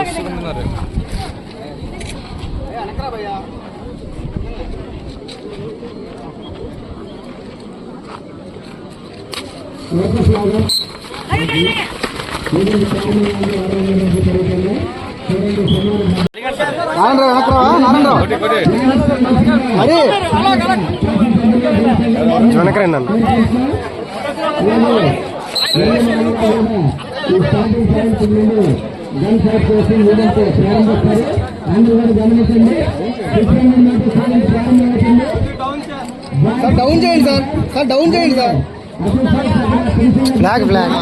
వస్తున్నారు. డౌన్ చేయండి sir, sir down చేయండి సార్. ఫ్లాగ్ ఫ్లాగ్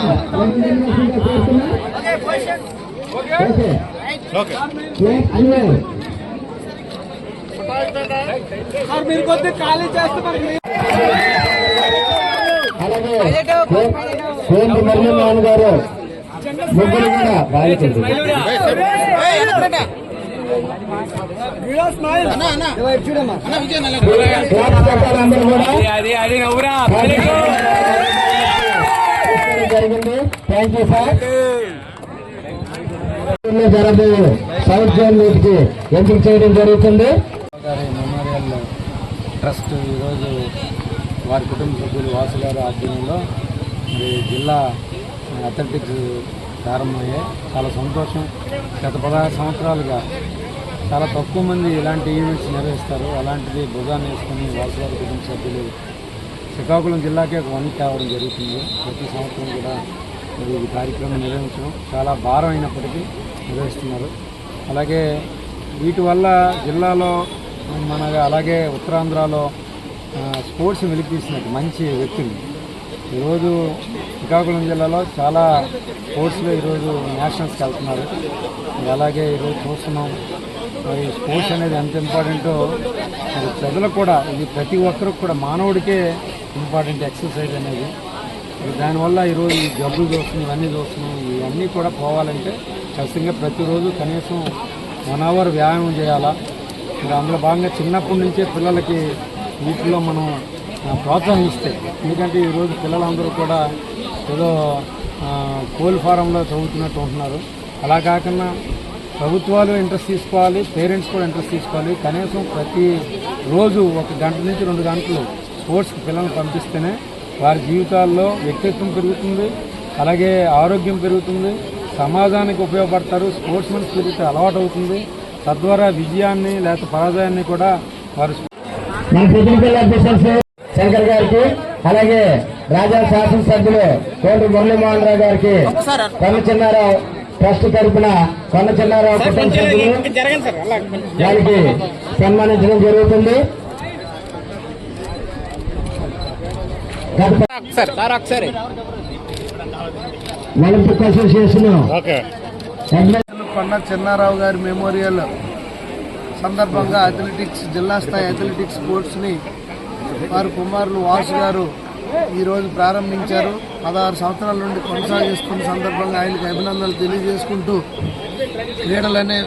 మీరు కొద్ది ఖాళీ చేస్తే మర్యాన్ గారు ముగ్గురు కూడా బాధించింది. జరిగింది. Thank you sir. జరబోయే సౌత్ జోన్ మీటికి ఎంపిక చేయడం జరుగుతుంది. మెమోరియల్ ట్రస్ట్ ఈరోజు వారి కుటుంబ సభ్యులు వాసు గారి ఆధ్వర్యంలో జిల్లా అథ్లెటిక్స్ ప్రారంభమయ్యాయి. చాలా సంతోషం. గత 16 సంవత్సరాలుగా చాలా తక్కువ మంది ఇలాంటి ఈవెంట్స్ నిర్వహిస్తారు. అలాంటిది భుజాన్ని వేసుకొని వాసు గారి కుటుంబ సభ్యులు శ్రీకాకుళం జిల్లాకే ఒక వనికి కావడం జరుగుతుంది. ప్రతి సంవత్సరం కూడా ఈ కార్యక్రమం నిర్వహించడం చాలా భారం అయినప్పటికీ నిర్వహిస్తున్నారు. అలాగే వీటి వల్ల జిల్లాలో అలాగే ఉత్తరాంధ్రలో స్పోర్ట్స్ వెలికితీసినట్టు మంచి వ్యక్తులు ఈరోజు శ్రీకాకుళం జిల్లాలో చాలా స్పోర్ట్స్లో ఈరోజు నేషనల్స్కి వెళ్తున్నారు. అలాగే ఈరోజు చూస్తున్నాం మరి స్పోర్ట్స్ అనేది ఎంత ఇంపార్టెంటో మరి ప్రజలకు కూడా ఇది ప్రతి ఒక్కరికి కూడా మానవుడికే ఇంపార్టెంట్ ఎక్సర్సైజ్ అనేది. దానివల్ల ఈరోజు ఈ జబ్బులు చూస్తున్నాం, ఇవన్నీ చూస్తున్నాం. ఇవన్నీ కూడా పోవాలంటే ఖచ్చితంగా ప్రతిరోజు కనీసం 1 అవర్ వ్యాయామం చేయాలా. మరి అందులో భాగంగా చిన్నప్పటి నుంచే పిల్లలకి వీటిలో మనం ప్రోత్సహిస్తే, ఎందుకంటే ఈరోజు పిల్లలందరూ కూడా ఏదో కోళ్ళ ఫారంలో చదువుతున్నట్టు ఉంటున్నారు. అలా కాకుండా ప్రభుత్వాలు ఇంట్రెస్ట్ తీసుకోవాలి, పేరెంట్స్ కూడా ఇంట్రెస్ట్ తీసుకోవాలి. కనీసం ప్రతిరోజు 1 గంట నుంచి 2 గంటలు స్పోర్ట్స్కి పిల్లల్ని పంపిస్తేనే వారి జీవితాల్లో వ్యక్తిత్వం పెరుగుతుంది, అలాగే ఆరోగ్యం పెరుగుతుంది, సమాజానికి ఉపయోగపడతారు. స్పోర్ట్స్మెన్ స్పిరిట్ అలవాటు అవుతుంది. తద్వారా విజయాన్ని లేకపోతే పరాజయాన్ని కూడా వారు శంకర్ గారికి, అలాగే రాజా శాసనసభ్యులు కోటి మురళీమోహన్ రావు గారికి కొండ చిన్నారావు ట్రస్ట్ తరఫున కొండ చిన్నారావు కుటుంబ సభ్యులు దానికి సన్మానించడం జరుగుతుంది. ఒలింపిక్ అసోసియేషన్ కొండ చిన్నారావు గారి మెమోరియల్ సందర్భంగా అథ్లెటిక్స్ జిల్లా స్థాయి అథ్లెటిక్స్ స్పోర్ట్స్ని వారి కుమారులు వాసు గారు ఈరోజు ప్రారంభించారు. 16 సంవత్సరాల నుండి కొనసాగిస్తున్న సందర్భంగా ఆయనకు అభినందనలు తెలియజేసుకుంటూ క్రీడలనే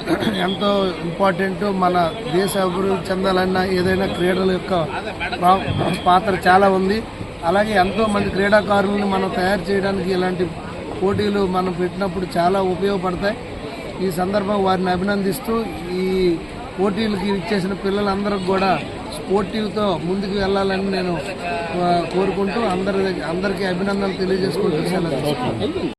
ఎంతో ఇంపార్టెంట్. మన దేశ అభివృద్ధి చెందాలన్నా ఏదైనా క్రీడల యొక్క పాత్ర చాలా ఉంది. అలాగే ఎంతోమంది క్రీడాకారులను మనం తయారు చేయడానికి ఇలాంటి పోటీలు మనం పెట్టినప్పుడు చాలా ఉపయోగపడతాయి. ఈ సందర్భంగా వారిని అభినందిస్తూ ఈ పోటీలకి ఇచ్చేసిన పిల్లలందరికీ కూడా స్పోర్టివ్తో ముందుకు వెళ్ళాలని నేను కోరుకుంటూ అందరికీ అభినందనలు తెలియజేసుకుంటూ సెలవు.